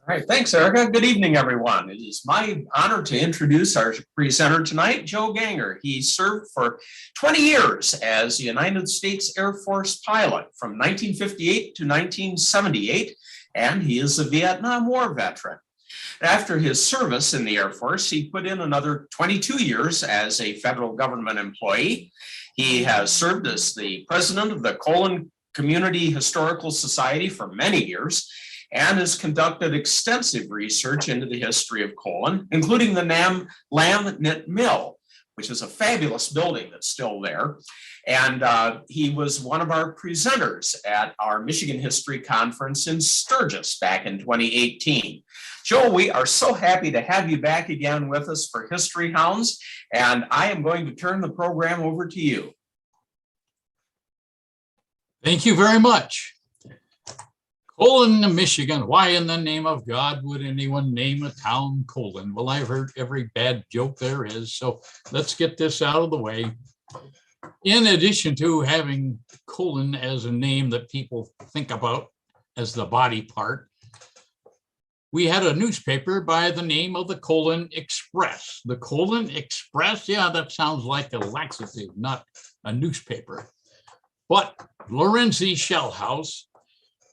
All right, thanks, Erica. Good evening, everyone. It is my honor to introduce our presenter tonight, Joe Ganger. He served for 20 years as a United States Air Force pilot from 1958 to 1978, and he is a Vietnam War veteran. After his service in the Air Force, he put in another 22 years as a federal government employee. He has served as the president of the Colon Community Historical Society for many years, and has conducted extensive research into the history of Colon, including the Lamb Knit Mill, which is a fabulous building that's still there. And he was one of our presenters at our Michigan History Conference in Sturgis back in 2018. Joe, we are so happy to have you back again with us for History Hounds, and I am going to turn the program over to you. Thank you very much. Colon, Michigan. Why in the name of God would anyone name a town Colon? Well, I've heard every bad joke there is, so let's get this out of the way. In addition to having colon as a name that people think about as the body part, we had a newspaper by the name of the Colon Express. The Colon Express, yeah, that sounds like a laxative, not a newspaper. But Lorenzi Shellhouse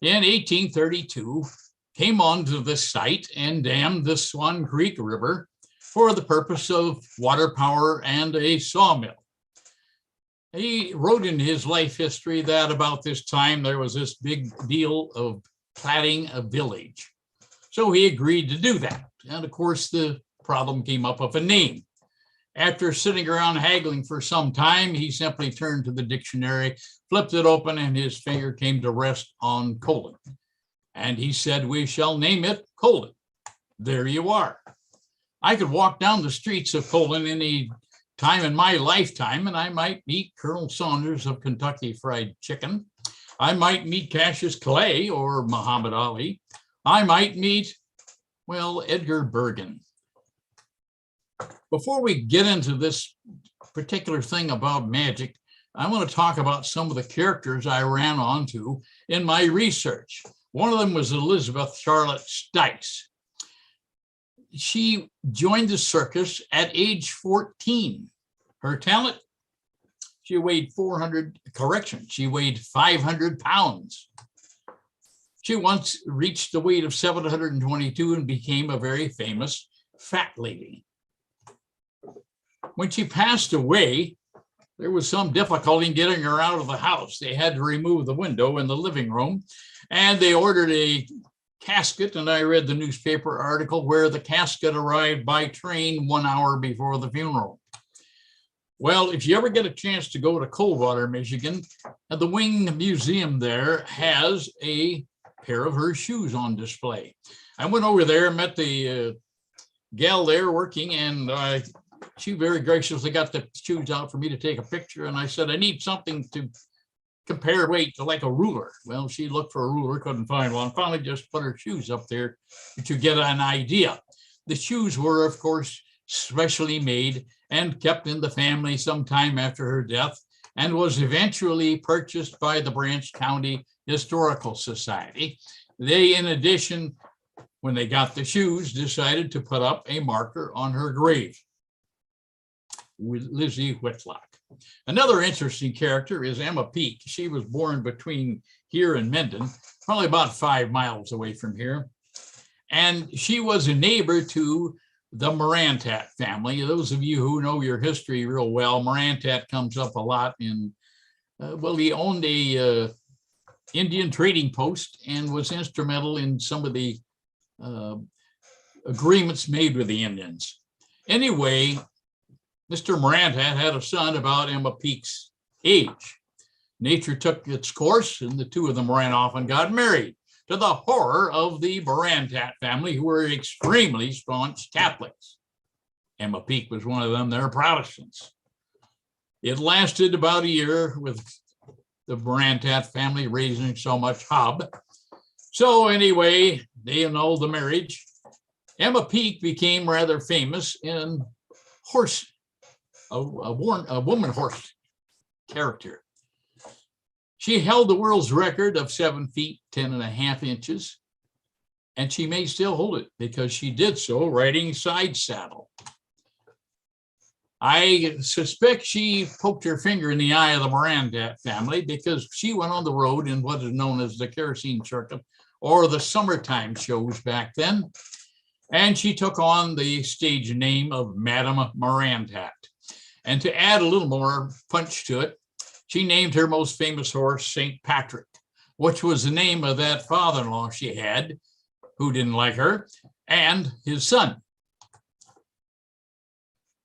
in 1832 came onto the site and dammed the Swan Creek River for the purpose of water power and a sawmill. He wrote in his life history that about this time there was this big deal of platting a village. So he agreed to do that. And of course, the problem came up of a name. After sitting around haggling for some time, he simply turned to the dictionary, flipped it open, and his finger came to rest on colon. And he said, "We shall name it Colon." There you are. I could walk down the streets of Colon any time in my lifetime, and I might meet Colonel Saunders of Kentucky Fried Chicken. I might meet Cassius Clay or Muhammad Ali. I might meet, well, Edgar Bergen. Before we get into this particular thing about magic, I want to talk about some of the characters I ran onto in my research. One of them was Elizabeth Charlotte Stites. She joined the circus at age 14. Her talent, she weighed 500 pounds. She once reached the weight of 722 and became a very famous fat lady. When she passed away, there was some difficulty in getting her out of the house. They had to remove the window in the living room, and they ordered a casket, and I read the newspaper article where the casket arrived by train 1 hour before the funeral. Well, if you ever get a chance to go to Coldwater, Michigan, the Wing Museum there has a pair of her shoes on display. I went over there, met the gal there working, and she very graciously got the shoes out for me to take a picture. And I said, "I need something to compare weight to, like a ruler." Well, she looked for a ruler, couldn't find one. Finally just put her shoes up there to get an idea. The shoes were, of course, specially made and kept in the family some time after her death, and was eventually purchased by the Branch County Historical Society. They, in addition, when they got the shoes, decided to put up a marker on her grave with Lizzie Whitlock. Another interesting character is Emma Peak. She was born between here and Mendon, probably about 5 miles away from here. And she was a neighbor to the Morantat family. Those of you who know your history real well, Morantat comes up a lot in, well, he owned a Indian trading post and was instrumental in some of the agreements made with the Indians. Anyway, Mr. Morantat had a son about Emma Peak's age. Nature took its course, and the two of them ran off and got married, to the horror of the Morantat family, who were extremely staunch Catholics. Emma Peak was one of them. They're Protestants. It lasted about a year with the Morantat family raising so much hob. So anyway, they annulled the marriage. Emma Peak became rather famous in horse, a woman horse character. She held the world's record of 7 feet, 10 and a half inches. and she may still hold it because she did so riding side saddle. I suspect she poked her finger in the eye of the Morandat family because she went on the road in what is known as the kerosene circuit or the summertime shows back then. And she took on the stage name of Madame Morandat. And to add a little more punch to it, she named her most famous horse St. Patrick, which was the name of that father-in-law she had, who didn't like her, and his son.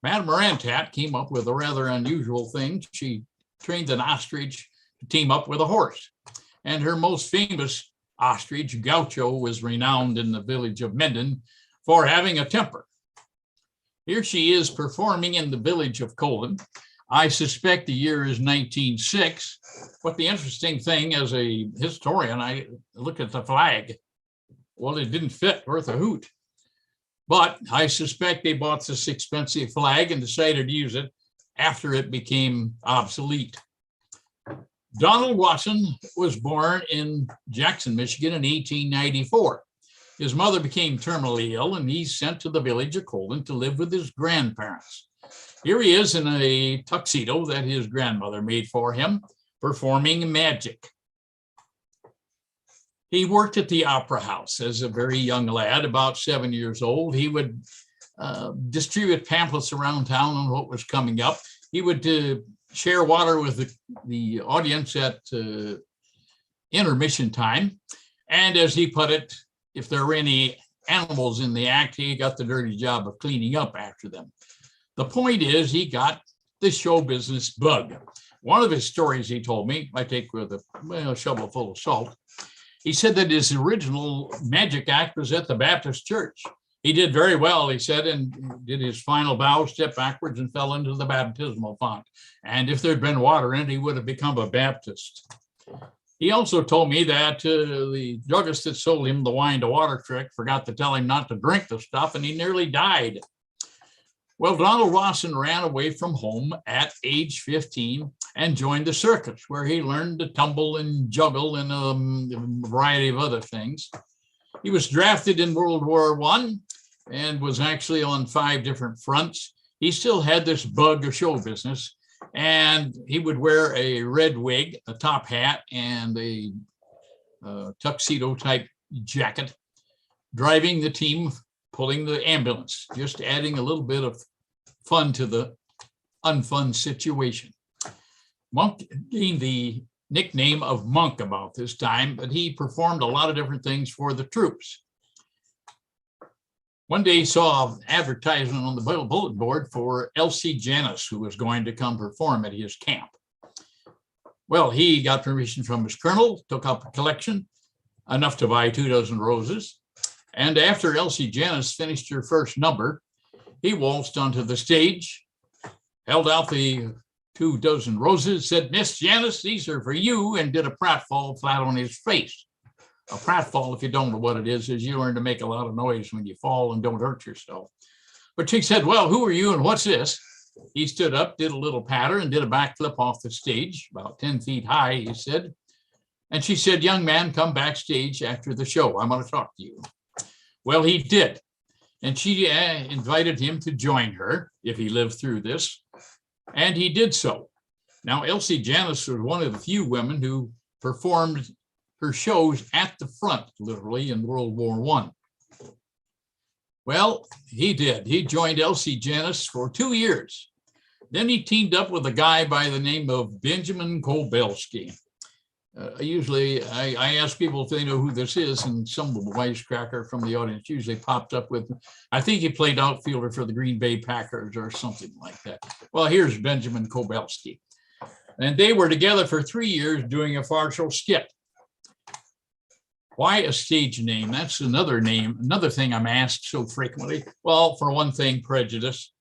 Madame Morandat came up with a rather unusual thing. She trained an ostrich to team up with a horse. And her most famous ostrich, Gaucho, was renowned in the village of Menden for having a temper. Here she is performing in the village of Colon. I suspect the year is 1906. But the interesting thing, as a historian, I look at the flag. Well, it didn't fit worth a hoot. But I suspect they bought this expensive flag and decided to use it after it became obsolete. Donald Watson was born in Jackson, Michigan in 1894. His mother became terminally ill and he's sent to the village of Colon to live with his grandparents. Here he is in a tuxedo that his grandmother made for him, performing magic. He worked at the Opera House as a very young lad, about 7 years old. He would distribute pamphlets around town on what was coming up. He would share water with the audience at intermission time. And as he put it, if there were any animals in the act, he got the dirty job of cleaning up after them. The point is, he got the show business bug. One of his stories he told me, I take with a shovel full of salt. He said that his original magic act was at the Baptist church. He did very well, he said, and did his final bow, stepped backwards and fell into the baptismal font. And if there'd been water in it, he would have become a Baptist. He also told me that the druggist that sold him the wine to water trick forgot to tell him not to drink the stuff, and he nearly died. Well, Donald Watson ran away from home at age 15 and joined the circus, where he learned to tumble and juggle and a variety of other things. He was drafted in World War I and was actually on 5 different fronts. He still had this bug of show business, and he would wear a red wig, a top hat, and a tuxedo type jacket, driving the team, pulling the ambulance, just adding a little bit of fun to the unfun situation. Monk gained the nickname of Monk about this time, but he performed a lot of different things for the troops. One day he saw an advertisement on the bulletin board for Elsie Janis, who was going to come perform at his camp. Well, he got permission from his colonel, took up a collection, enough to buy 24 roses. And after Elsie Janis finished her first number, he waltzed onto the stage, held out the 24 roses, said, "Miss Janis, these are for you," and did a pratfall flat on his face. A pratfall, if you don't know what it is you learn to make a lot of noise when you fall and don't hurt yourself. But she said, "Well, who are you and what's this?" He stood up, did a little patter, and did a backflip off the stage, about 10 feet high, he said. And she said, "Young man, come backstage after the show. I'm going to talk to you." Well, he did. And she invited him to join her if he lived through this. And he did so. Now, Elsie Janis was one of the few women who performed her shows at the front, literally, in World War I. Well, he did. He joined Elsie Janis for 2 years. Then he teamed up with a guy by the name of Benjamin Kobelski. I ask people if they know who this is, and some wisecracker from the audience usually popped up with, I think he played outfielder for the Green Bay Packers or something like that. Well, here's Benjamin Kobelski. And they were together for 3 years doing a farcical skit. Why a stage name? That's another name, another thing I'm asked so frequently. Well, for one thing, prejudice.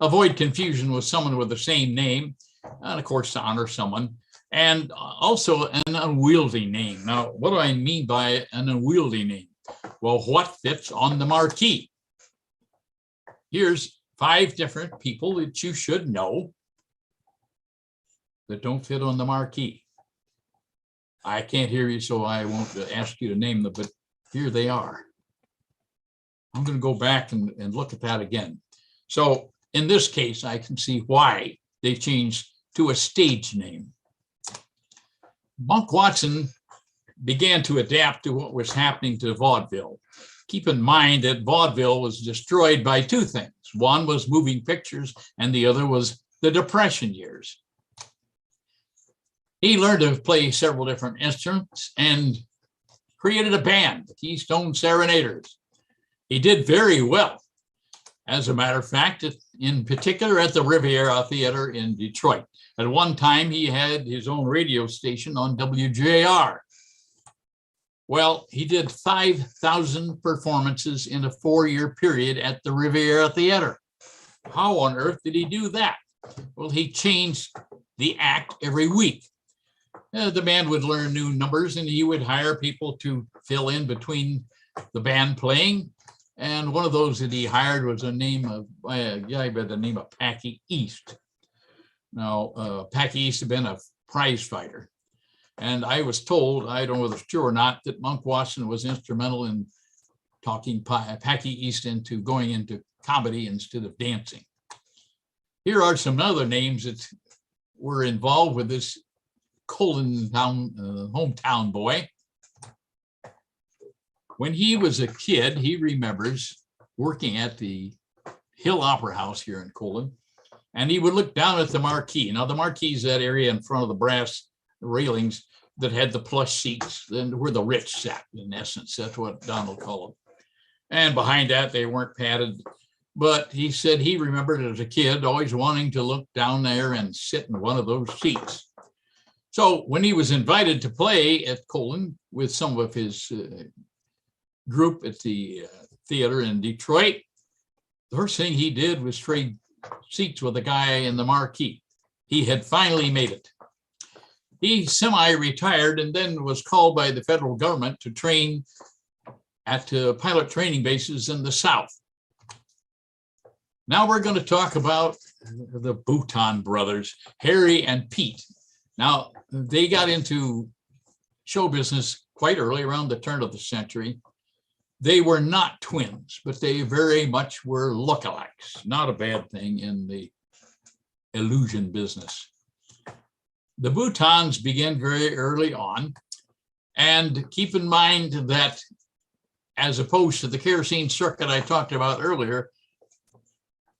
Avoid confusion with someone with the same name, and of course, to honor someone. And also an unwieldy name. Now, what do I mean by an unwieldy name? Well, what fits on the marquee? Here's 5 different people that you should know that don't fit on the marquee. I can't hear you, so I won't ask you to name them, but here they are. I'm going to go back and look at that again. So in this case, I can see why they changed to a stage name. Monk Watson began to adapt to what was happening to vaudeville. Keep in mind that vaudeville was destroyed by two things. One was moving pictures, and the other was the Depression years. He learned to play several different instruments and created a band, the Keystone Serenaders. He did very well. As a matter of fact, in particular at the Riviera Theater in Detroit. At one time, he had his own radio station on WJR. Well, he did 5,000 performances in a 4-year period at the Riviera Theater. How on earth did he do that? Well, he changed the act every week. The band would learn new numbers, and he would hire people to fill in between the band playing. And one of those that he hired was a guy by the name of Packy East. Now, Packy East had been a prize fighter. And I was told, I don't know whether it's true or not, that Monk Watson was instrumental in talking Packy East into going into comedy instead of dancing. Here are some other names that were involved with this Colon hometown boy. When he was a kid, he remembers working at the Hill Opera House here in Colon, and he would look down at the marquee. Now, the marquee is that area in front of the brass railings that had the plush seats and where the rich sat, in essence. That's what Donald called them. And behind that, they weren't padded. But he said he remembered as a kid always wanting to look down there and sit in one of those seats. So when he was invited to play at Colon with some of his group at the theater in Detroit, the first thing he did was trade seats with a guy in the marquee. He had finally made it. He semi-retired and then was called by the federal government to train at pilot training bases in the South. Now we're going to talk about the Bouton brothers, Harry and Pete. Now, they got into show business quite early, around the turn of the century. They were not twins, but they very much were lookalikes. Not a bad thing in the illusion business. The Boutons began very early on, and keep in mind that as opposed to the kerosene circuit I talked about earlier,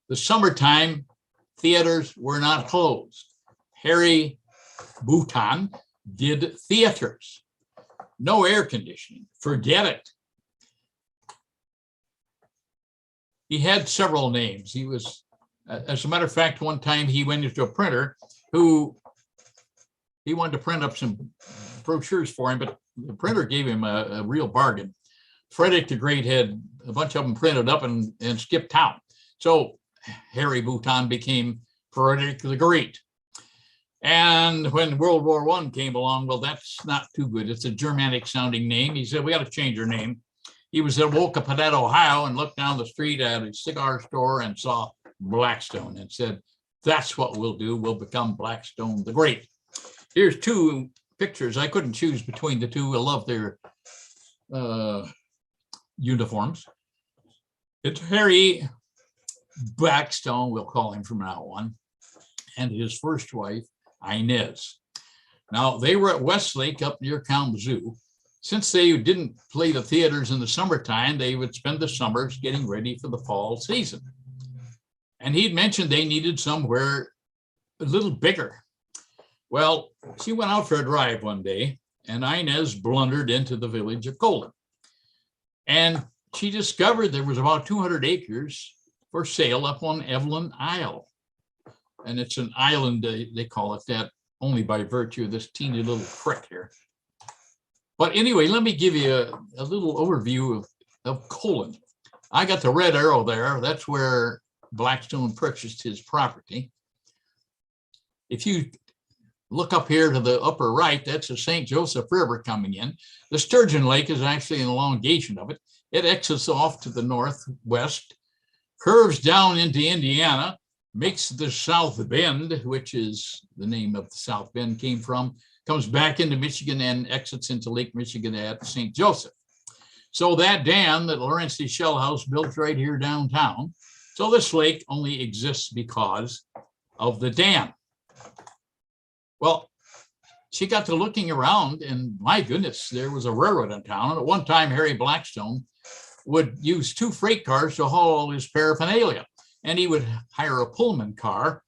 the summertime theaters were not closed. Harry Bouton did theaters. No air conditioning, forget it. He had several names. He was, as a matter of fact, one time he went into a printer who he wanted to print up some brochures for him, but the printer gave him a real bargain. Frederick the Great had a bunch of them printed up and skipped town. So Harry Bouton became Frederick the Great. And when World War I came along, well, that's not too good. It's a Germanic sounding name. He said, we got to change our name. He was at Wocapadet, Ohio, and looked down the street at a cigar store and saw Blackstone and said, that's what we'll do. We'll become Blackstone the Great. Here's two pictures. I couldn't choose between the two. I love their uniforms. It's Harry Blackstone, we'll call him from now on, and his first wife, Inez. Now, they were at Westlake up near Kalamazoo. Since they didn't play the theaters in the summertime, they would spend the summers getting ready for the fall season. And he'd mentioned they needed somewhere a little bigger. Well, she went out for a drive one day, and Inez blundered into the village of Colon. And she discovered there was about 200 acres for sale up on Evelyn Isle. And it's an island, they call it that, only by virtue of this teeny little creek here. But anyway, let me give you a little overview of Colon. I got the red arrow there. That's where Blackstone purchased his property. If you look up here to the upper right, that's the St. Joseph River coming in. The Sturgeon Lake is actually an elongation of it. It exits off to the northwest, curves down into Indiana, makes the South Bend, which is the name of the South Bend came from, comes back into Michigan and exits into Lake Michigan at St. Joseph. So that dam that Lawrence Shell House built right here downtown. So this lake only exists because of the dam. Well, she got to looking around and my goodness, there was a railroad in town. And at one time, Harry Blackstone would use 2 freight cars to haul all his paraphernalia. And he would hire a Pullman car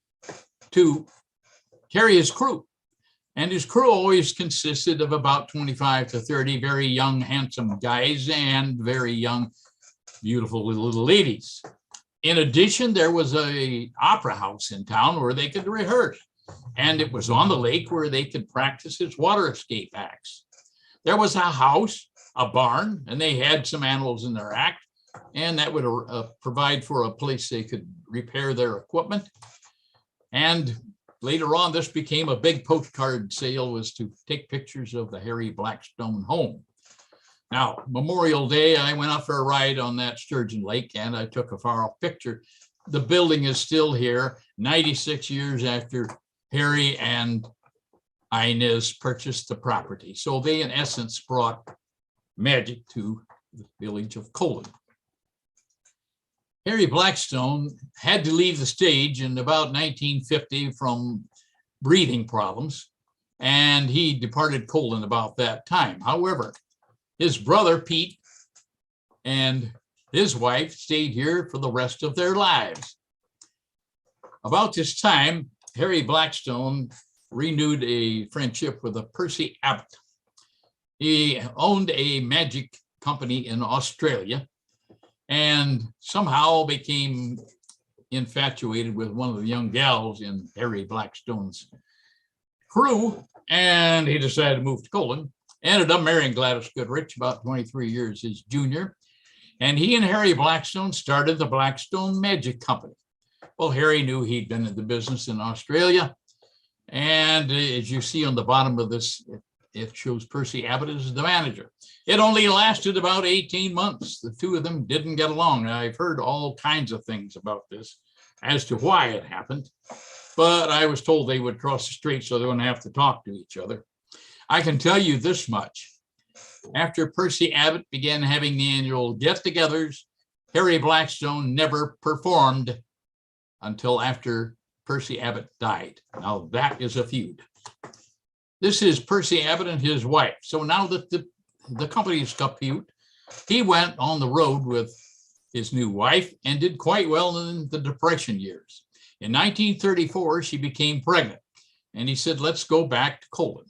to carry his crew. And his crew always consisted of about 25 to 30 very young, handsome guys and very young, beautiful little ladies. In addition, there was a opera house in town where they could rehearse. And it was on the lake where they could practice his water escape acts. There was a house, a barn, and they had some animals in their act. And that would provide for a place they could repair their equipment. And later on, this became a big postcard sale, was to take pictures of the Harry Blackstone home. Now, Memorial Day, I went out for a ride on that Sturgeon Lake and I took a far off picture. The building is still here, 96 years after Harry and Inez purchased the property. So they, in essence, brought magic to the village of Colon. Harry Blackstone had to leave the stage in about 1950 from breathing problems, and he departed Colon about that time. However, his brother Pete and his wife stayed here for the rest of their lives. About this time, Harry Blackstone renewed a friendship with a Percy Abbott. He owned a magic company in Australia and somehow became infatuated with one of the young gals in Harry Blackstone's crew, and he decided to move to Colon. Ended up marrying Gladys Goodrich, about 23 years his junior, and he and Harry Blackstone started the Blackstone Magic Company. Well, Harry knew he'd been in the business in Australia, and as you see on the bottom of this, it shows Percy Abbott as the manager. It only lasted about 18 months. The two of them didn't get along. I've heard all kinds of things about this as to why it happened, but I was told they would cross the street so they wouldn't have to talk to each other. I can tell you this much. After Percy Abbott began having the annual get-togethers, Harry Blackstone never performed until after Percy Abbott died. Now that is a feud. This is Percy Abbott and his wife. So now that the company is kaput, he went on the road with his new wife and did quite well in the Depression years. In 1934, she became pregnant, and he said, let's go back to Colon.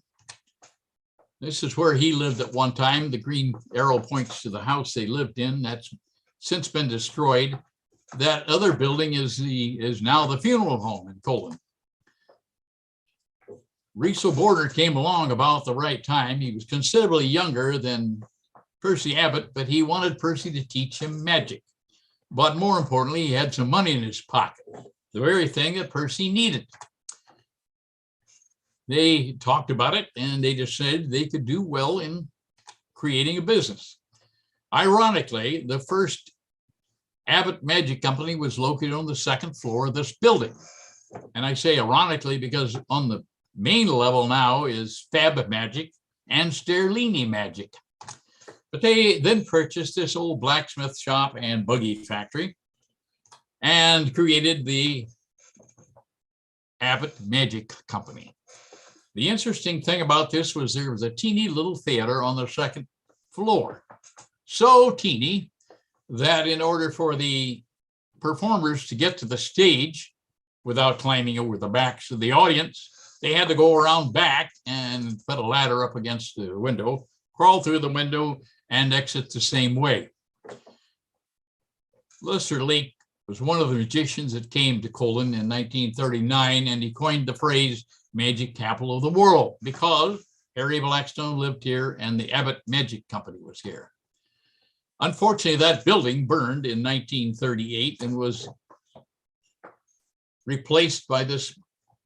This is where he lived at one time. The green arrow points to the house they lived in. That's since been destroyed. That other building is now the funeral home in Colon. Riesel Border came along about the right time. He was considerably younger than Percy Abbott, but he wanted Percy to teach him magic. But more importantly, he had some money in his pocket, the very thing that Percy needed. They talked about it and they decided they could do well in creating a business. Ironically, the first Abbott Magic Company was located on the second floor of this building. And I say ironically because on the main level now is Fab Magic and Sterlini Magic. But they then purchased this old blacksmith shop and buggy factory and created the Abbott Magic Company. The interesting thing about this was there was a teeny little theater on the second floor. So teeny that in order for the performers to get to the stage without climbing over the backs of the audience, they had to go around back and put a ladder up against the window, crawl through the window, and exit the same way. Lester Lake was one of the magicians that came to Colon in 1939, and he coined the phrase magic capital of the world because Harry Blackstone lived here and the Abbott Magic Company was here. Unfortunately, that building burned in 1938 and was replaced by this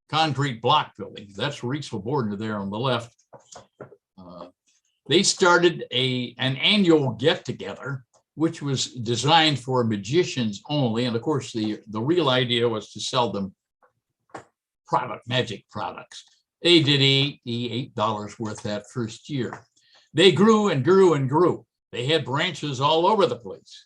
concrete block building. That's Riesel Border there on the left. They started an annual get-together, which was designed for magicians only. And of course, the real idea was to sell them magic products. They did $88 worth that first year. They grew and grew and grew. They had branches all over the place.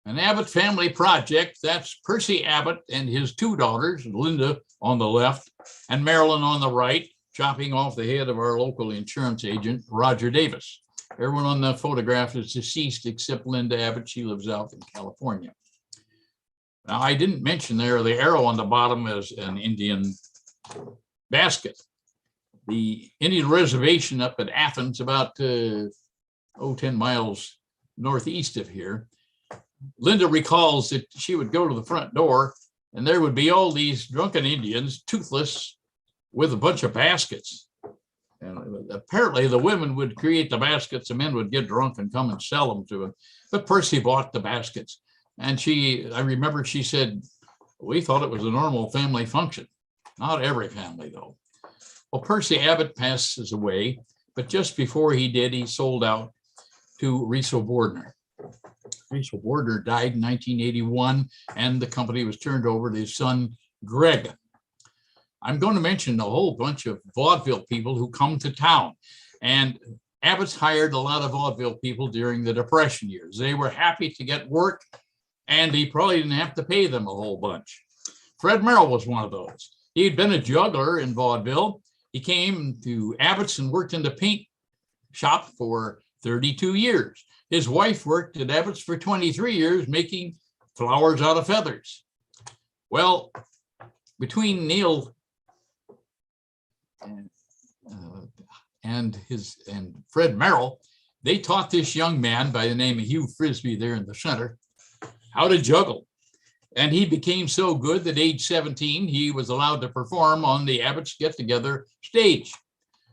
An Abbott family project, that's Percy Abbott and his two daughters, Linda on the left and Marilyn on the right, chopping off the head of our local insurance agent, Roger Davis. Everyone on the photograph is deceased except Linda Abbott. She lives out in California. Now, I didn't mention there, the arrow on the bottom is an Indian basket. The Indian reservation up at Athens, about 10 miles northeast of here. Linda recalls that she would go to the front door and there would be all these drunken Indians, toothless, with a bunch of baskets. And apparently the women would create the baskets, the men would get drunk and come and sell them to them. But Percy bought the baskets. And I remember she said, we thought it was a normal family function. Not every family though. Well, Percy Abbott passes away, but just before he did, he sold out to Riesel Bordner. Riesel Bordner died in 1981, and the company was turned over to his son, Greg. I'm going to mention a whole bunch of vaudeville people who come to town. And Abbott's hired a lot of vaudeville people during the Depression years. They were happy to get work, and he probably didn't have to pay them a whole bunch. Fred Merrill was one of those. He had been a juggler in vaudeville. He came to Abbott's and worked in the paint shop for 32 years. His wife worked at Abbott's for 23 years, making flowers out of feathers. Well, between Neil and Fred Merrill, they taught this young man by the name of Hugh Frisbee there in the center how to juggle. And he became so good that age 17, he was allowed to perform on the Abbott's Get Together stage.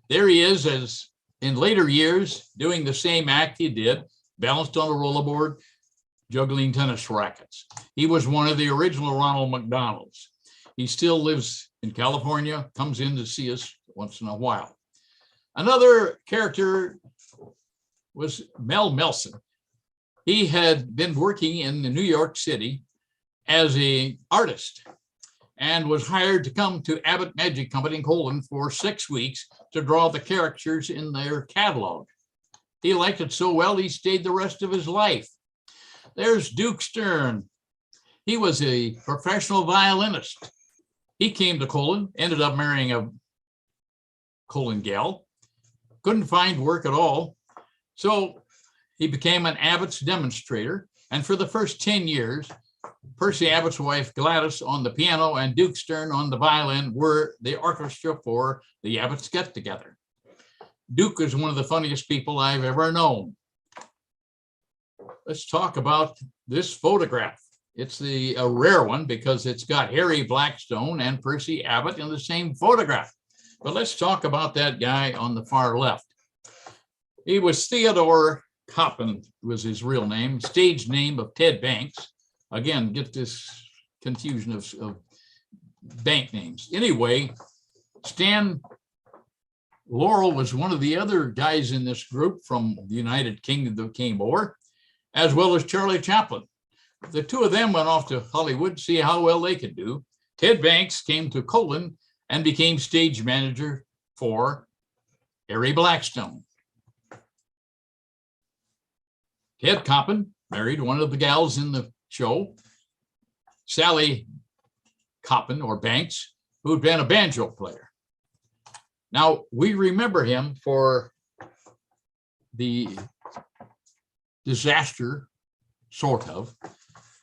There he is, as in later years, doing the same act he did, balanced on a rollerboard, juggling tennis rackets. He was one of the original Ronald McDonalds. He still lives in California, comes in to see us once in a while. Another character was Mel Melson. He had been working in New York City as an artist and was hired to come to Abbott Magic Company in Colon for 6 weeks to draw the characters in their catalog. He liked it so well, he stayed the rest of his life. There's Duke Stern. He was a professional violinist. He came to Colon, ended up marrying a Colon gal, couldn't find work at all. So he became an Abbott's demonstrator. And for the first 10 years, Percy Abbott's wife, Gladys, on the piano and Duke Stern on the violin were the orchestra for the Abbott's Get Together. Duke is one of the funniest people I've ever known. Let's talk about this photograph. It's a rare one because it's got Harry Blackstone and Percy Abbott in the same photograph. But let's talk about that guy on the far left. He was Theodore Coppin, was his real name, stage name of Ted Banks. Again, get this confusion of bank names. Anyway, Stan Laurel was one of the other guys in this group from the United Kingdom that came over, as well as Charlie Chaplin. The two of them went off to Hollywood to see how well they could do. Ted Banks came to Colon and became stage manager for Harry Blackstone. Ted Coppin married one of the gals in the show, Sally Coppin or Banks, who'd been a banjo player. Now, we remember him for the disaster, sort of,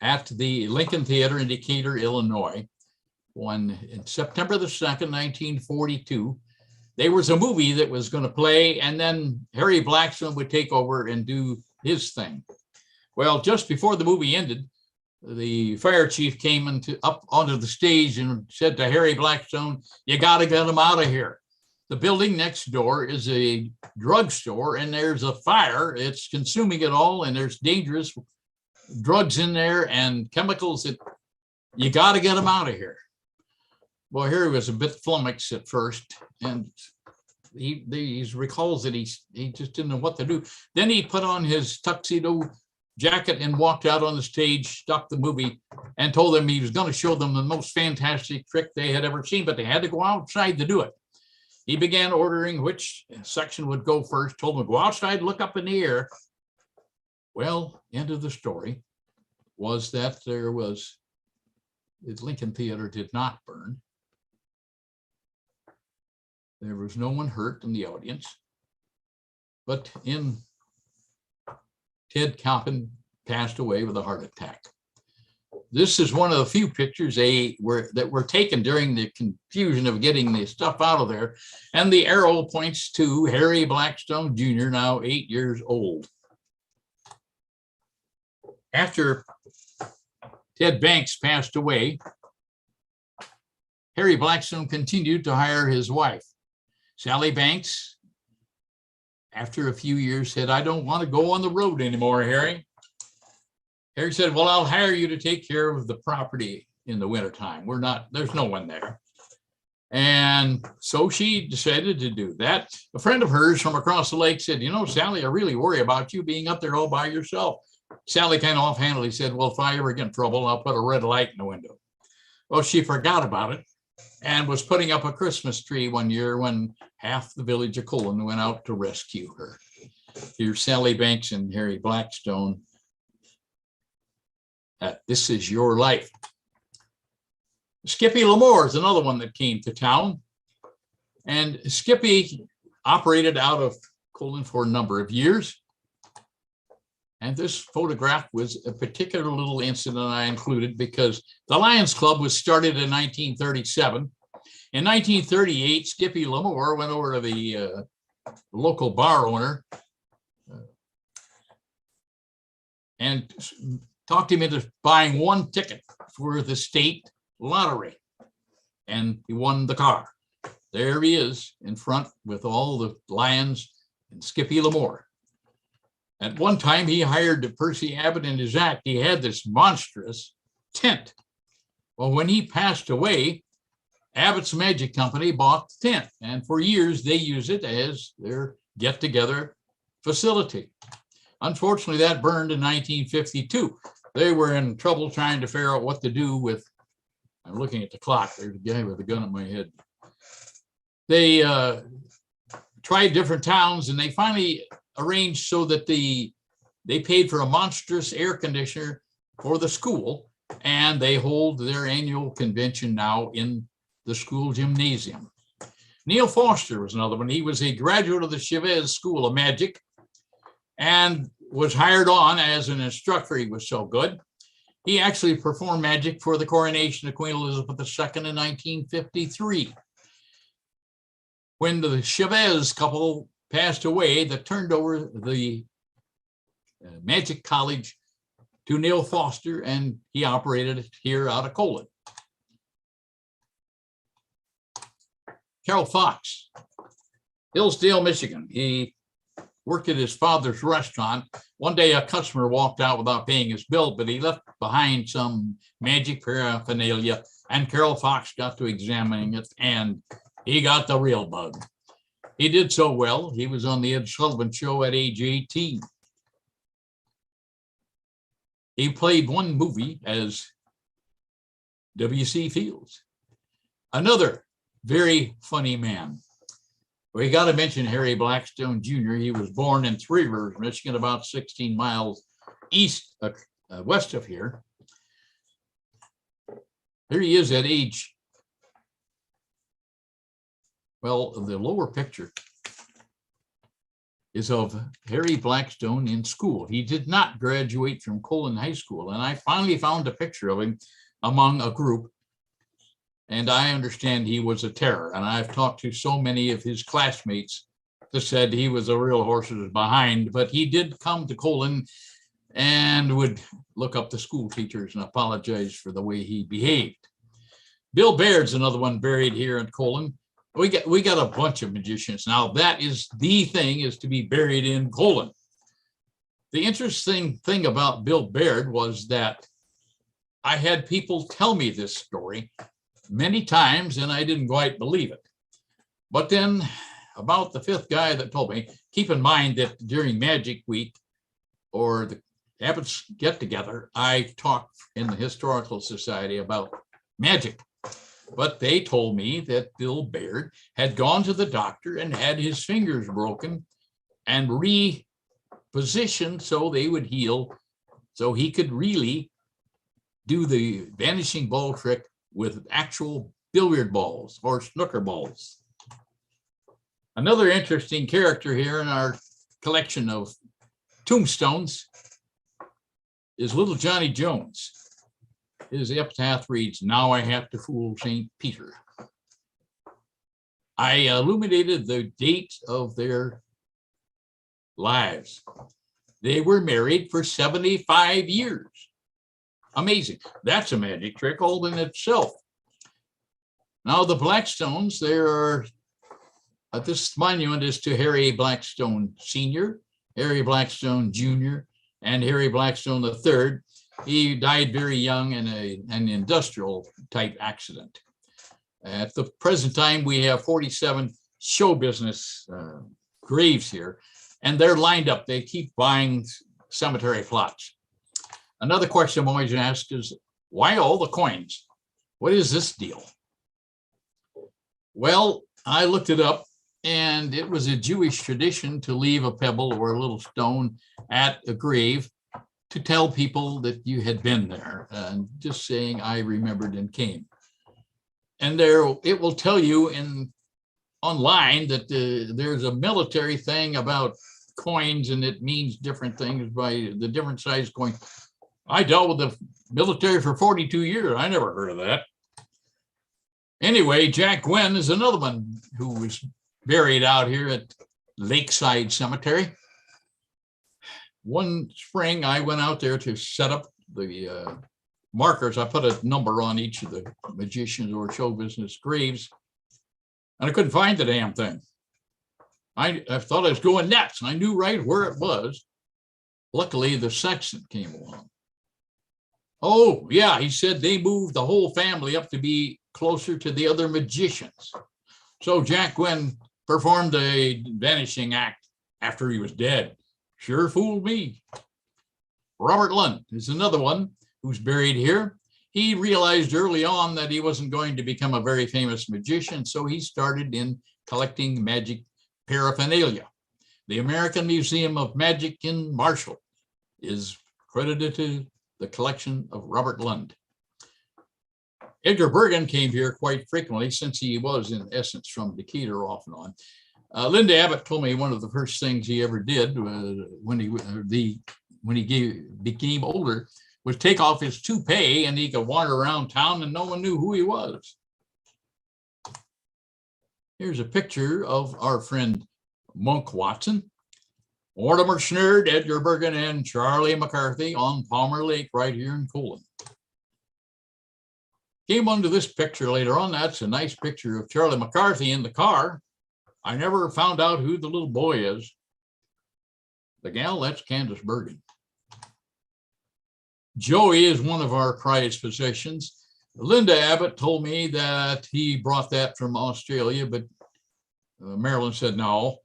at the Lincoln Theater in Decatur, Illinois, when in September the 2nd, 1942, there was a movie that was going to play, and then Harry Blackstone would take over and do his thing. Well, just before the movie ended, the fire chief came up onto the stage and said to Harry Blackstone, "You got to get him out of here. The building next door is a drugstore and there's a fire. It's consuming it all, and there's dangerous drugs in there and chemicals that you got to get him out of here." Well, Harry was a bit flummoxed at first, and he recalls that he just didn't know what to do. Then he put on his tuxedo jacket and walked out on the stage, stopped the movie, and told them he was going to show them the most fantastic trick they had ever seen, but they had to go outside to do it. He began ordering which section would go first, told him to go outside, look up in the air. Well, end of the story was that the Lincoln Theater did not burn. There was no one hurt in the audience, but Ted Koppel passed away with a heart attack. This is one of the few pictures that were taken during the confusion of getting the stuff out of there. And the arrow points to Harry Blackstone Jr., now 8 years old. After Ted Banks passed away, Harry Blackstone continued to hire his wife, Sally Banks. After a few years, said, "I don't want to go on the road anymore, Harry." Harry said, "Well, I'll hire you to take care of the property in the wintertime. There's no one there." And so she decided to do that. A friend of hers from across the lake said, "You know, Sally, I really worry about you being up there all by yourself." Sally kind of offhandedly said, "Well, if I ever get in trouble, I'll put a red light in the window." Well, she forgot about it and was putting up a Christmas tree one year when half the village of Colon went out to rescue her. Here's Sally Banks and Harry Blackstone. This is your life. Skippy Lamore is another one that came to town. And Skippy operated out of Colon for a number of years. And this photograph was a particular little incident I included because the Lions Club was started in 1937. In 1938, Skippy Lamore went over to the local bar owner and talked him into buying one ticket for the state lottery. And he won the car. There he is in front with all the Lions and Skippy Lamore. At one time, he hired Percy Abbott in his act. He had this monstrous tent. Well, when he passed away, Abbott's Magic Company bought the tent. And for years, they used it as their get-together facility. Unfortunately, that burned in 1952. They were in trouble trying to figure out what to do with, I'm looking at the clock, there's a guy with a gun on my head. They tried different towns and they finally arranged so that they paid for a monstrous air conditioner for the school, and they hold their annual convention now in the school gymnasium. Neil Foster was another one. He was a graduate of the Chavez School of Magic and was hired on as an instructor. He was so good. He actually performed magic for the coronation of Queen Elizabeth II in 1953. When the Chavez couple passed away, that turned over the Magic College to Neil Foster, and he operated it here out of Colon. Carol Fox, Hillsdale, Michigan. He worked at his father's restaurant. One day a customer walked out without paying his bill, but he left behind some magic paraphernalia, and Carol Fox got to examining it, and he got the real bug. He did so well, he was on the Ed Sullivan Show at age 18. He played one movie as W.C. Fields. Another very funny man. We got to mention Harry Blackstone Jr. He was born in Three Rivers, Michigan, about 16 miles west of here. Here he is at age, well, the lower picture is of Harry Blackstone in school. He did not graduate from Colon High School, and I finally found a picture of him among a group. And I understand he was a terror. And I've talked to so many of his classmates that said he was a real horse's behind, but he did come to Colon and would look up the school teachers and apologize for the way he behaved. Bill Baird's another one buried here in Colon. We got a bunch of magicians. Now that is the thing, is to be buried in Colon. The interesting thing about Bill Baird was that I had people tell me this story many times, and I didn't quite believe it. But then about the fifth guy that told me, keep in mind that during Magic Week or the Abbott's get together, I talked in the Historical Society about magic. But they told me that Bill Baird had gone to the doctor and had his fingers broken and repositioned so they would heal, so he could really do the vanishing ball trick with actual billiard balls or snooker balls. Another interesting character here in our collection of tombstones is little Johnny Jones. His epitaph reads, "Now I have to fool St. Peter." I illuminated the date of their lives. They were married for 75 years. Amazing. That's a magic trick all in itself. Now the Blackstones, this monument is to Harry Blackstone Sr., Harry Blackstone Jr., and Harry Blackstone III. He died very young in an industrial type accident. At the present time, we have 47 show business graves here, and they're lined up. They keep buying cemetery plots. Another question I'm always asked is, why all the coins? What is this deal? Well, I looked it up, and it was a Jewish tradition to leave a pebble or a little stone at a grave to tell people that you had been there, and just saying, I remembered and came. And it will tell you online that there's a military thing about coins, and it means different things by the different size coin. I dealt with the military for 42 years. I never heard of that. Anyway, Jack Gwynn is another one who was buried out here at Lakeside Cemetery. One spring, I went out there to set up the markers. I put a number on each of the magicians or show business graves, and I couldn't find the damn thing. I thought I was going nuts, and I knew right where it was. Luckily, the sexton came along. Oh, yeah, he said they moved the whole family up to be closer to the other magicians. So Jack Gwynn performed a vanishing act after he was dead. Sure fooled me. Robert Lund is another one who's buried here. He realized early on that he wasn't going to become a very famous magician, so he started in collecting magic paraphernalia. The American Museum of Magic in Marshall is credited to the collection of Robert Lund. Edgar Bergen came here quite frequently since he was, in essence, from Decatur off and on. Linda Abbott told me one of the first things he ever did when he became older was take off his toupee, and he could wander around town and no one knew who he was. Here's a picture of our friend Monk Watson, Mortimer Schnurd, Edgar Bergen, and Charlie McCarthy on Palmer Lake right here in Colon. Came onto this picture later on. That's a nice picture of Charlie McCarthy in the car. I never found out who the little boy is. The gal, that's Candace Bergen. Joey is one of our prized possessions. Linda Abbott told me that he brought that from Australia, but Marilyn said no.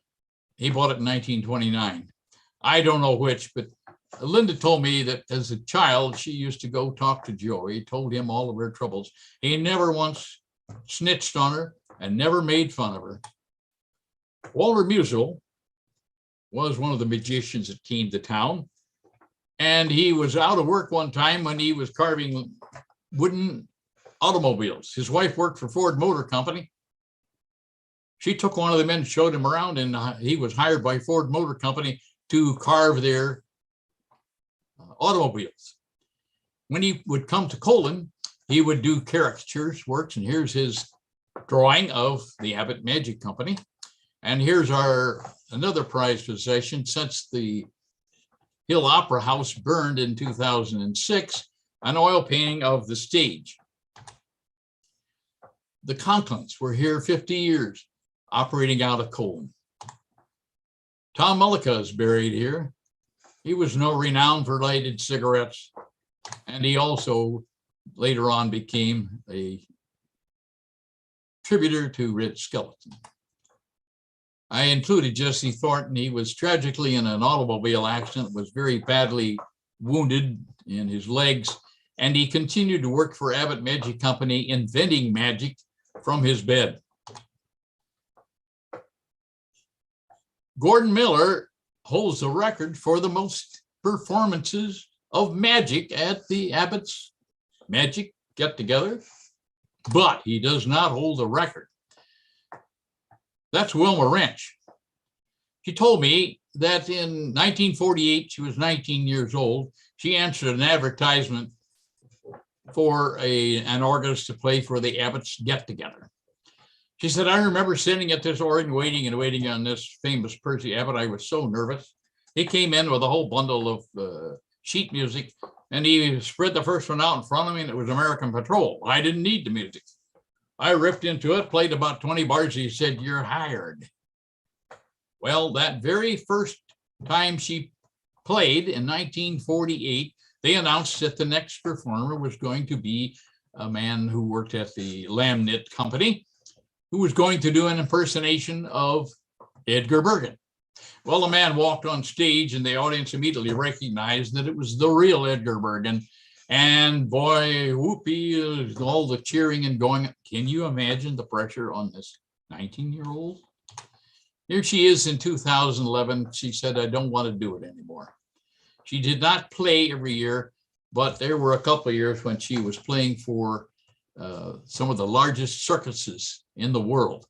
He bought it in 1929. I don't know which, but Linda told me that as a child, she used to go talk to Joey, told him all of her troubles. He never once snitched on her and never made fun of her. Walter Musial was one of the magicians that came to town, and he was out of work one time when he was carving wooden automobiles. His wife worked for Ford Motor Company. She took one of them and showed him around, and he was hired by Ford Motor Company to carve their automobiles. When he would come to Colon, he would do caricatures works, and here's his drawing of the Abbott Magic Company. And here's another prized possession. Since the Hill Opera House burned in 2006, an oil painting of the stage. The Conklins were here 50 years, operating out of Colon. Tom Mullica is buried here. He was no renowned for lighted cigarettes, and he also later on became a contributor to Red Skeleton. I included Jesse Thornton. He was tragically in an automobile accident, was very badly wounded in his legs, and he continued to work for Abbott Magic Company, inventing magic from his bed. Gordon Miller holds the record for the most performances of magic at the Abbott's Magic Get-Together, but he does not hold the record. That's Wilma Wrench. She told me that in 1948, she was 19 years old. She answered an advertisement for an organist to play for the Abbott's Get-Together. She said, I remember sitting at this organ waiting and waiting on this famous Percy Abbott. I was so nervous. He came in with a whole bundle of sheet music, and he spread the first one out in front of me, and it was American Patrol. I didn't need the music. I ripped into it, played about 20 bars. He said, you're hired. Well, that very first time she played in 1948, they announced that the next performer was going to be a man who worked at the Lamb Knit Company, who was going to do an impersonation of Edgar Bergen. Well, the man walked on stage and the audience immediately recognized that it was the real Edgar Bergen. And boy, whoopee, all the cheering and going. Can you imagine the pressure on this 19-year-old? Here she is in 2011. She said, I don't want to do it anymore. She did not play every year, but there were a couple of years when she was playing for some of the largest circuses in the world.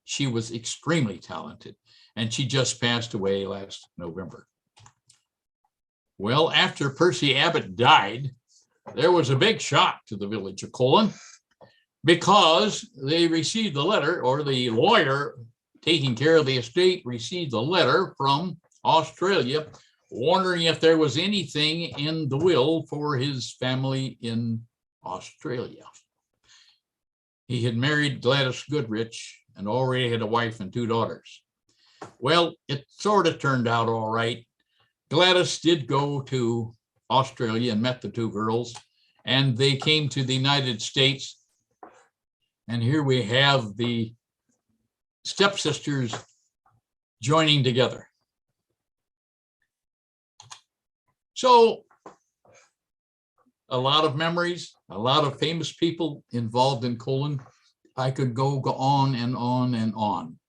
She was extremely talented, and she just passed away last November. Well, after Percy Abbott died, there was a big shock to the village of Colon, because they received the letter, or the lawyer taking care of the estate received the letter from Australia, wondering if there was anything in the will for his family in Australia. He had married Gladys Goodrich and already had a wife and 2 daughters. Well, it sort of turned out all right. Gladys did go to Australia and met the 2 girls, and they came to the United States. And here we have the stepsisters joining together. So a lot of memories, a lot of famous people involved in Colon. I could go on and on and on,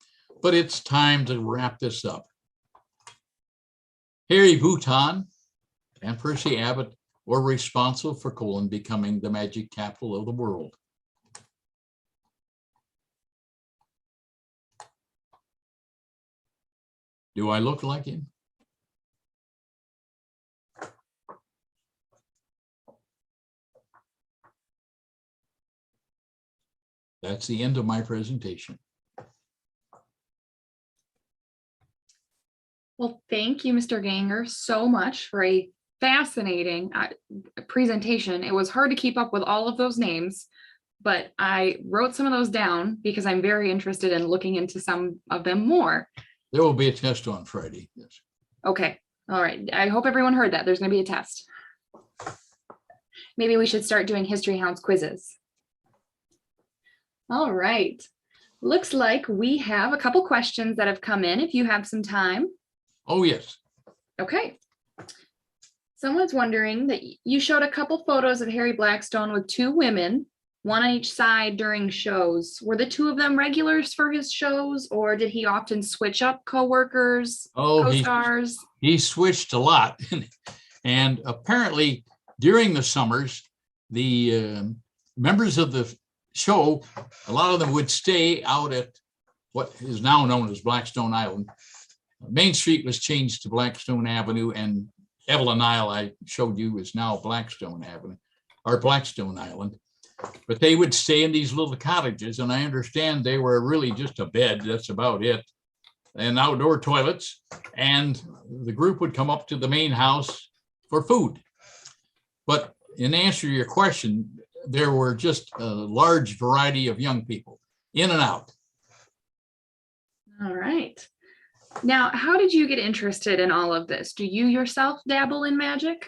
but it's time to wrap this up. Harry Bhutan and Percy Abbott were responsible for Colon becoming the magic capital of the world. Do I look like him? That's the end of my presentation. Well, thank you, Mr. Ganger, so much for a fascinating presentation. It was hard to keep up with all of those names, but I wrote some of those down because I'm very interested in looking into some of them more. There will be a test on Friday. Yes. Okay. All right. I hope everyone heard that. There's going to be a test. Maybe we should start doing History Hounds quizzes. All right. Looks like we have a couple questions that have come in if you have some time. Oh, yes. Okay. Someone's wondering that you showed a couple photos of Harry Blackstone with 2 women, one on each side during shows. Were the 2 of them regulars for his shows, or did he often switch up co-workers, co-stars? He switched a lot. And apparently during the summers, the members of the show, a lot of them would stay out at what is now known as Blackstone Island. Main Street was changed to Blackstone Avenue, and Evelyn Isle, I showed you, is now Blackstone Avenue, or Blackstone Island. But they would stay in these little cottages, and I understand they were really just a bed, that's about it, and outdoor toilets, and the group would come up to the main house for food. But in answer to your question, there were just a large variety of young people in and out. All right. Now, how did you get interested in all of this? Do you yourself dabble in magic?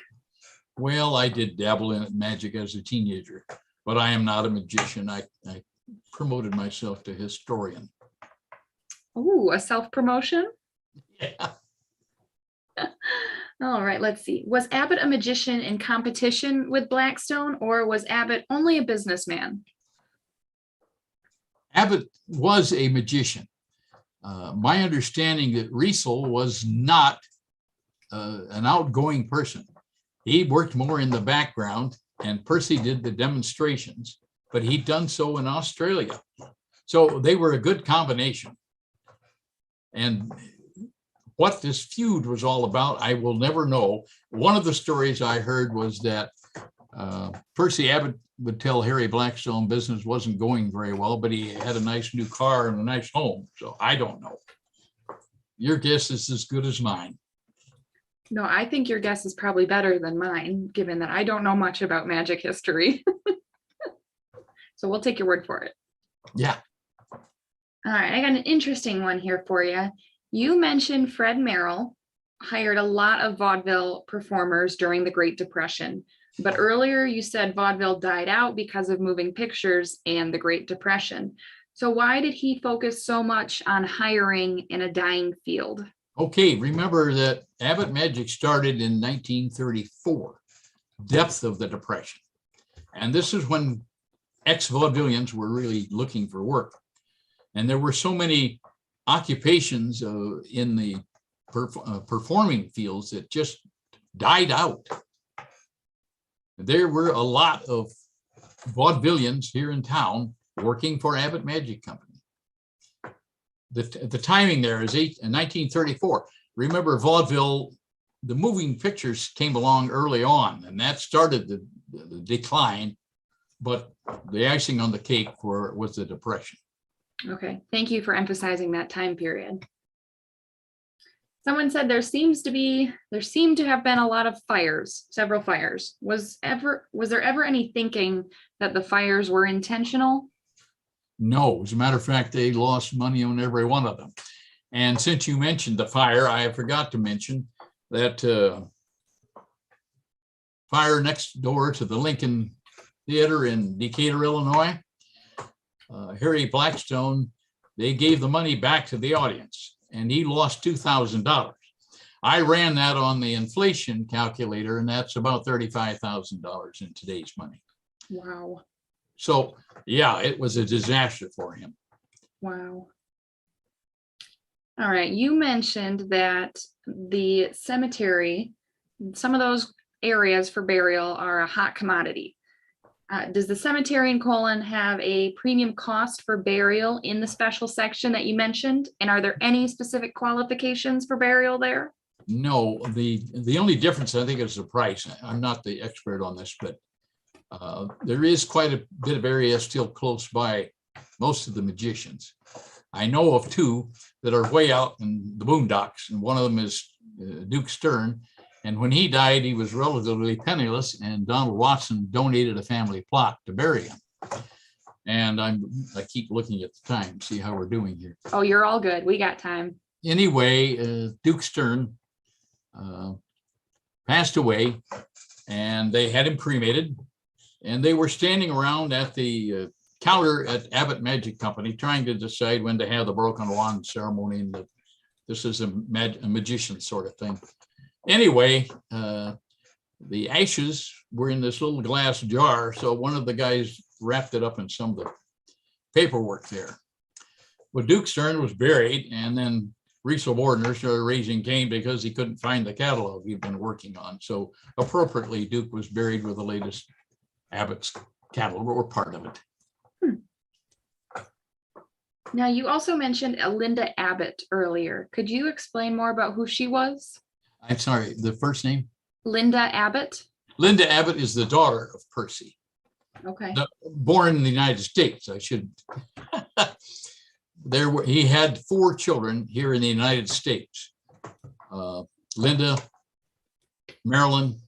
Well, I did dabble in magic as a teenager, but I am not a magician. I promoted myself to historian. Oh, a self-promotion? Yeah. All right, let's see. Was Abbott a magician in competition with Blackstone, or was Abbott only a businessman? Abbott was a magician. My understanding that Riesel was not an outgoing person. He worked more in the background, and Percy did the demonstrations, but he'd done so in Australia. So they were a good combination. And what this feud was all about, I will never know. One of the stories I heard was that Percy Abbott would tell Harry Blackstone business wasn't going very well, but he had a nice new car and a nice home. So I don't know. Your guess is as good as mine. No, I think your guess is probably better than mine, given that I don't know much about magic history. So we'll take your word for it. Yeah. All right, I got an interesting one here for you. You mentioned Fred Merrill hired a lot of vaudeville performers during the Great Depression, but earlier you said vaudeville died out because of moving pictures and the Great Depression. So why did he focus so much on hiring in a dying field? Okay, remember that Abbott Magic started in 1934, depth of the Depression. And this is when ex-vaudevillians were really looking for work. And there were so many occupations in the performing fields that just died out. There were a lot of vaudevillians here in town working for Abbott Magic Company. The timing there is 1934. Remember, vaudeville, the moving pictures came along early on, and that started the decline, but the icing on the cake was the Depression. Okay, thank you for emphasizing that time period. Someone said there seemed to have been a lot of fires, several fires. Was there ever any thinking that the fires were intentional? No, as a matter of fact, they lost money on every one of them. And since you mentioned the fire, I forgot to mention that fire next door to the Lincoln Theater in Decatur, Illinois. Harry Blackstone, they gave the money back to the audience, and he lost $2,000. I ran that on the inflation calculator, and that's about $35,000 in today's money. Wow. So, yeah, it was a disaster for him. Wow. All right, you mentioned that the cemetery, some of those areas for burial are a hot commodity. Does the cemetery in Colon have a premium cost for burial in the special section that you mentioned? And are there any specific qualifications for burial there? No, the only difference I think is the price. I'm not the expert on this, but there is quite a bit of area still close by most of the magicians. I know of two that are way out in the boondocks, and one of them is Duke Stern. And when he died, he was relatively penniless, and Donald Watson donated a family plot to bury him. And I keep looking at the time, see how we're doing here. Oh, you're all good. We got time. Anyway, Duke Stern passed away, and they had him cremated, and they were standing around at the counter at Abbott Magic Company trying to decide when to have the broken wand ceremony, and this is a magician sort of thing. Anyway, the ashes were in this little glass jar, so one of the guys wrapped it up in some of the paperwork there. Well, Duke Stern was buried, and then Riesel Bordner started raising Cain because he couldn't find the catalog he'd been working on. So appropriately, Duke was buried with the latest Abbott's catalog, or part of it. Now, you also mentioned Linda Abbott earlier. Could you explain more about who she was? I'm sorry, the first name? Linda Abbott. Linda Abbott is the daughter of Percy. Okay. Born in the United States, I should. He had 4 children here in the United States. Linda, Marilyn,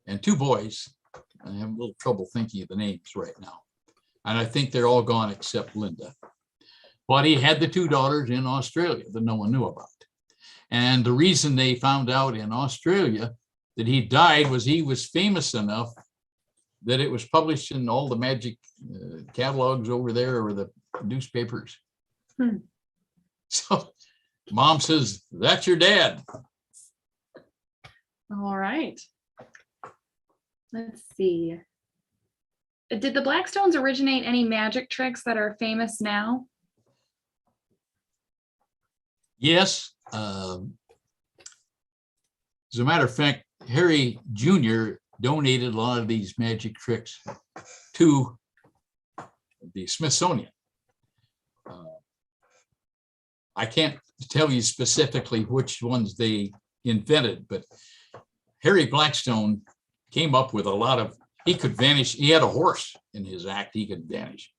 and 2 boys. I have a little trouble thinking of the names right now. And I think they're all gone except Linda. But he had the 2 daughters in Australia that no one knew about. And the reason they found out in Australia that he died was he was famous enough that it was published in all the magic catalogs over there, or the newspapers. So Mom says, "That's your dad." All right. Let's see. Did the Blackstones originate any magic tricks that are famous now? Yes. As a matter of fact, Harry Jr. donated a lot of these magic tricks to the Smithsonian. I can't tell you specifically which ones they invented, but Harry Blackstone came up with a lot of, he could vanish. He had a horse in his act. He could vanish.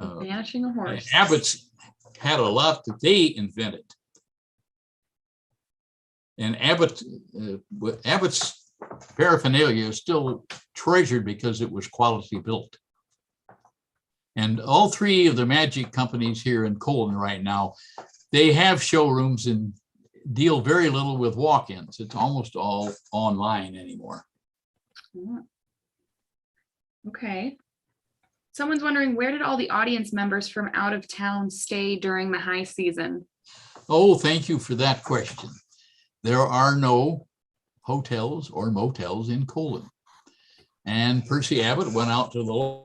Vanishing a horse. Abbott's had a lot that they invented. And Abbott's paraphernalia is still treasured because it was quality built. And all three of the magic companies here in Colon right now, they have showrooms and deal very little with walk-ins. It's almost all online anymore. Okay. Someone's wondering, where did all the audience members from out of town stay during the high season? Oh, thank you for that question. There are no hotels or motels in Colon. And Percy Abbott went out to the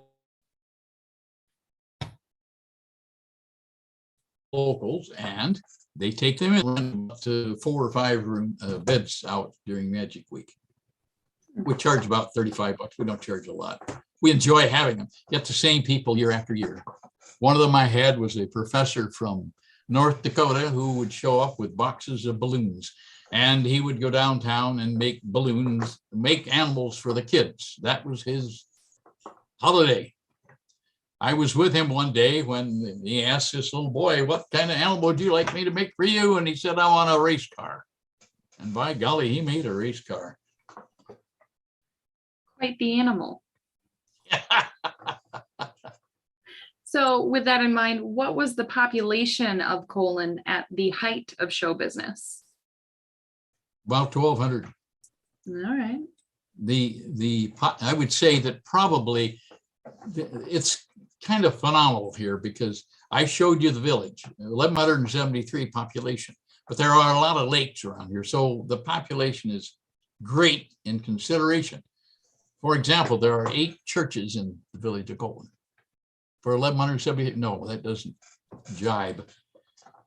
locals and they take them in up to 4 or 5 room beds out during Magic Week. We charge about $35. We don't charge a lot. We enjoy having them. Get the same people year after year. One of them I had was a professor from North Dakota who would show up with boxes of balloons, and he would go downtown and make balloons, make animals for the kids. That was his holiday. I was with him one day when he asked this little boy, what kind of animal would you like me to make for you? And he said, I want a race car. And by golly, he made a race car. Quite the animal. So with that in mind, what was the population of Colon at the height of show business? About 1,200. All right. I would say that probably it's kind of phenomenal here because I showed you the village, 1,173 population, but there are a lot of lakes around here. So the population is great in consideration. For example, there are 8 churches in the village of Colon. For 1,170, no, that doesn't jibe.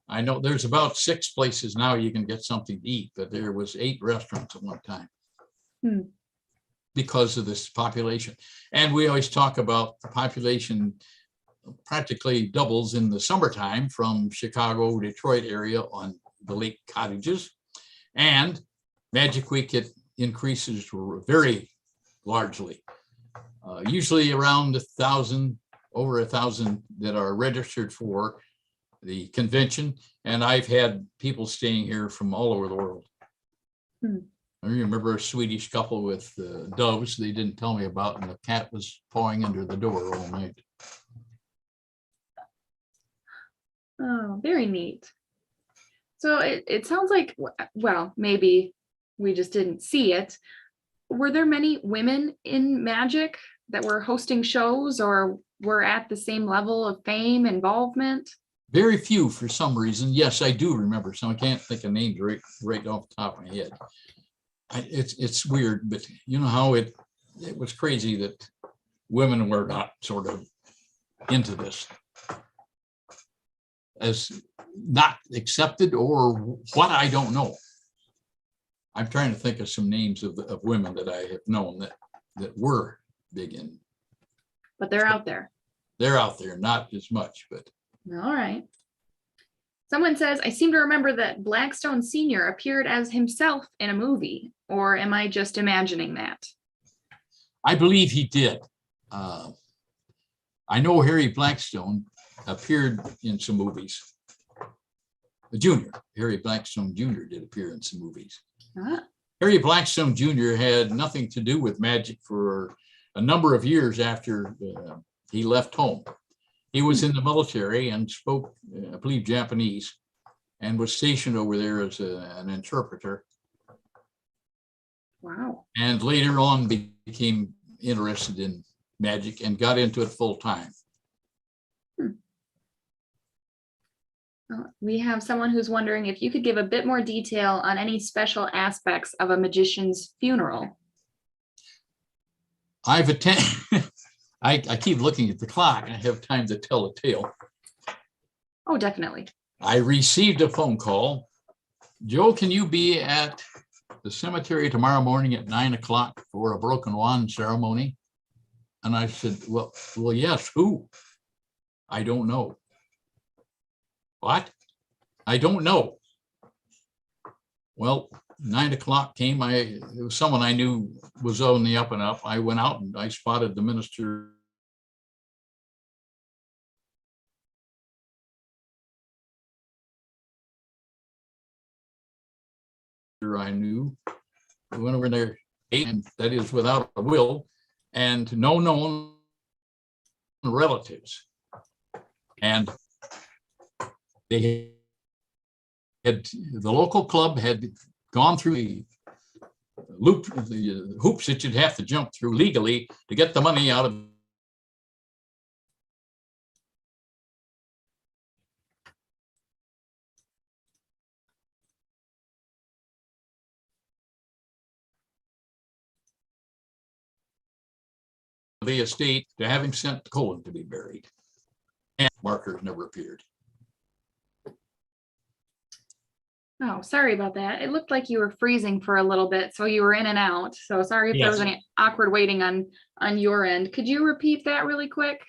I know there's about 6 places now you can get something to eat, but there was 8 restaurants at one time because of this population. And we always talk about the population practically doubles in the summertime from Chicago, Detroit area on the lake cottages. And Magic Week, it increases very largely, usually around 1,000, over 1,000 that are registered for the convention. And I've had people staying here from all over the world. I remember a Swedish couple with doves they didn't tell me about, and the cat was pawing under the door all night. Oh, very neat. So it sounds like, well, maybe we just didn't see it. Were there many women in magic that were hosting shows or were at the same level of fame, involvement? Very few for some reason. Yes, I do remember some. I can't think of names right off the top of my head. It's weird, but you know how it was crazy that women were not sort of into this, as not accepted or what, I don't know. I'm trying to think of some names of women that I have known that were big in. But they're out there. They're out there, not as much, but. All right. Someone says, I seem to remember that Blackstone Sr. appeared as himself in a movie, or am I just imagining that? I believe he did. I know Harry Blackstone appeared in some movies. Harry Blackstone Jr. did appear in some movies. Harry Blackstone Jr. had nothing to do with magic for a number of years after he left home. He was in the military and spoke, I believe, Japanese, and was stationed over there as an interpreter. Wow. And later on became interested in magic and got into it full time. We have someone who's wondering if you could give a bit more detail on any special aspects of a magician's funeral. I've attended, I keep looking at the clock. I have time to tell a tale. Oh, definitely. I received a phone call. Joe, can you be at the cemetery tomorrow morning at 9 o'clock for a broken wand ceremony? And I said, well, yes, who? I don't know. What? I don't know. Well, 9 o'clock came. It was someone I knew was on the up and up. I went out and I spotted the minister. I knew. We went over there, and that is without a will, and no known relatives. And they had, the local club had gone through the hoops that you'd have to jump through legally to get the money out of the estate to have him sent to Colon to be buried. And markers never appeared. Oh, sorry about that. It looked like you were freezing for a little bit, so you were in and out. So sorry if there was Yes. any awkward waiting on your end. Could you repeat that really quick?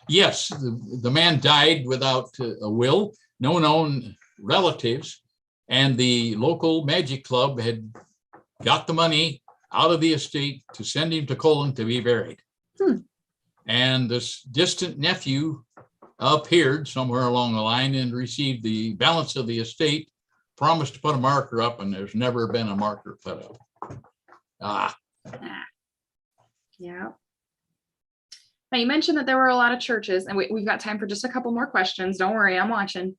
Yes, the man died without a will, no known relatives, and the local magic club had got the money out of the estate to send him to Colon to be buried. And this distant nephew appeared somewhere along the line and received the balance of the estate, promised to put a marker up, and there's never been a marker put up. Yeah. Now you mentioned that there were a lot of churches, and we've got time for just a couple more questions. Don't worry, I'm watching.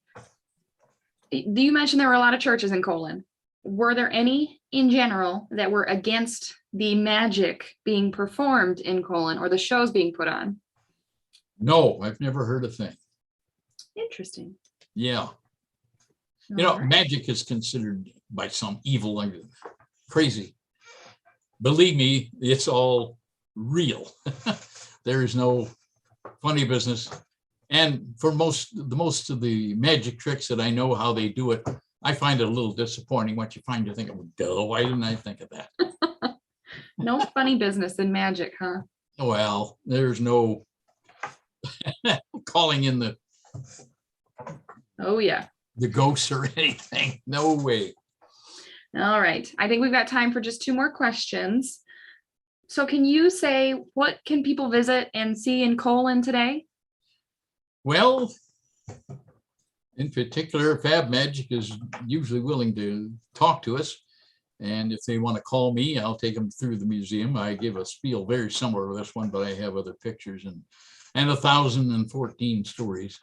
You mentioned there were a lot of churches in Colon. Were there any in general that were against the magic being performed in Colon or the shows being put on? No, I've never heard a thing. Interesting. Yeah. You know, All right. magic is considered by some evil and crazy. Believe me, it's all real. There is no funny business. And for most of the magic tricks that I know how they do it, I find it a little disappointing. Once you find, you think, oh, duh, why didn't I think of that? No funny business in magic, huh? Well, there's no calling in the Oh, yeah. ghosts or anything. No way. All right. I think we've got time for just two more questions. So can you say, what can people visit and see in Colon today? Well, in particular, Fab Magic is usually willing to talk to us. And if they want to call me, I'll take them through the museum. I give a spiel very similar to this one, but I have other pictures and 1,014 stories.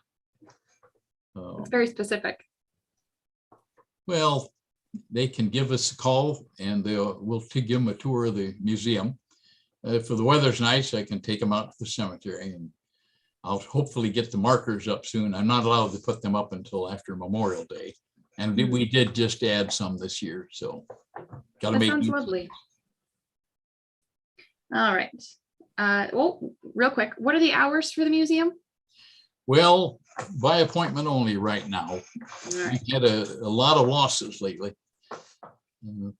It's very specific. Well, they can give us a call and we'll give them a tour of the museum. If the weather's nice, I can take them out to the cemetery, and I'll hopefully get the markers up soon. I'm not allowed to put them up until after Memorial Day. And we did just add some this year, so gotta That make. sounds lovely. All right. Well, real quick, what are the hours for the museum? Well, by appointment only right now. All right. We had a lot of losses lately.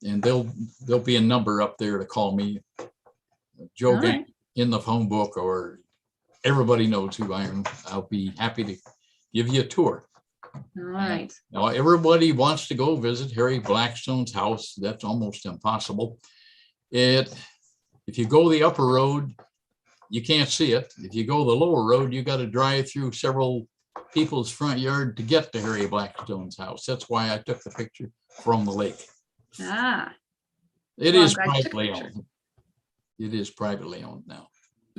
And there'll be a number up there to call me. Joe All right. in the phone book, or everybody knows who I am. I'll be happy to give you a tour. All right. Now, everybody wants to go visit Harry Blackstone's house. That's almost impossible. If you go the upper road, you can't see it. If you go the lower road, you got to drive through several people's front yard to get to Harry Blackstone's house. That's why I took the picture from the lake. Ah, It Well, is I'm glad you took a privately picture. owned. It is privately owned now.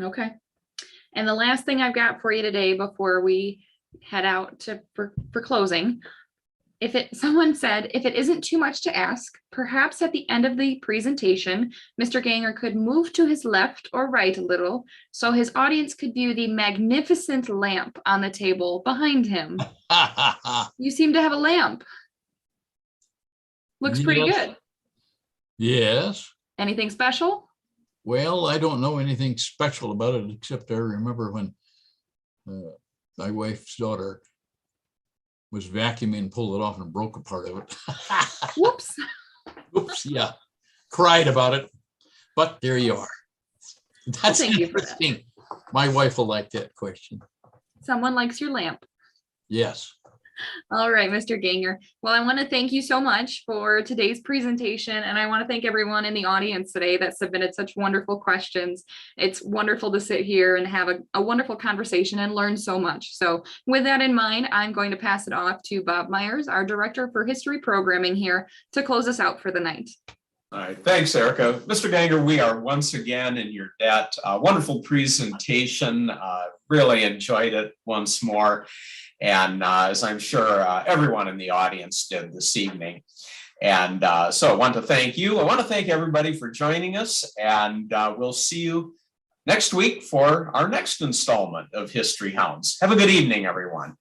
okay. And the last thing I've got for you today before we head out for closing Someone said, if it isn't too much to ask, perhaps at the end of the presentation, Mr. Ganger could move to his left or right a little so his audience could view the magnificent lamp on the table behind him. You seem to have a lamp. Looks pretty Yes. good. Yes. Anything special? Well, I don't know anything special about it, except I remember when my wife's daughter was vacuuming and pulled it off and broke a part of it. Whoops. Oops, yeah. Cried about it. But there you are. That's Thank you for that. interesting. My wife will like that question. Someone likes your lamp. Yes. All right, Mr. Ganger. Well, I want to thank you so much for today's presentation, and I want to thank everyone in the audience today that submitted such wonderful questions. It's wonderful to sit here and have a wonderful conversation and learn so much. So with that in mind, I'm going to pass it off to Bob Myers, our Director for History Programming here, to close us out for the night. All right, thanks, Erica. Mr. Ganger, we are once again in your debt. Wonderful presentation. Really enjoyed it once more. And as I'm sure everyone in the audience did this evening. And so I want to thank you. I want to thank everybody for joining us. And we'll see you next week for our next installment of History Hounds. Have a good evening, everyone.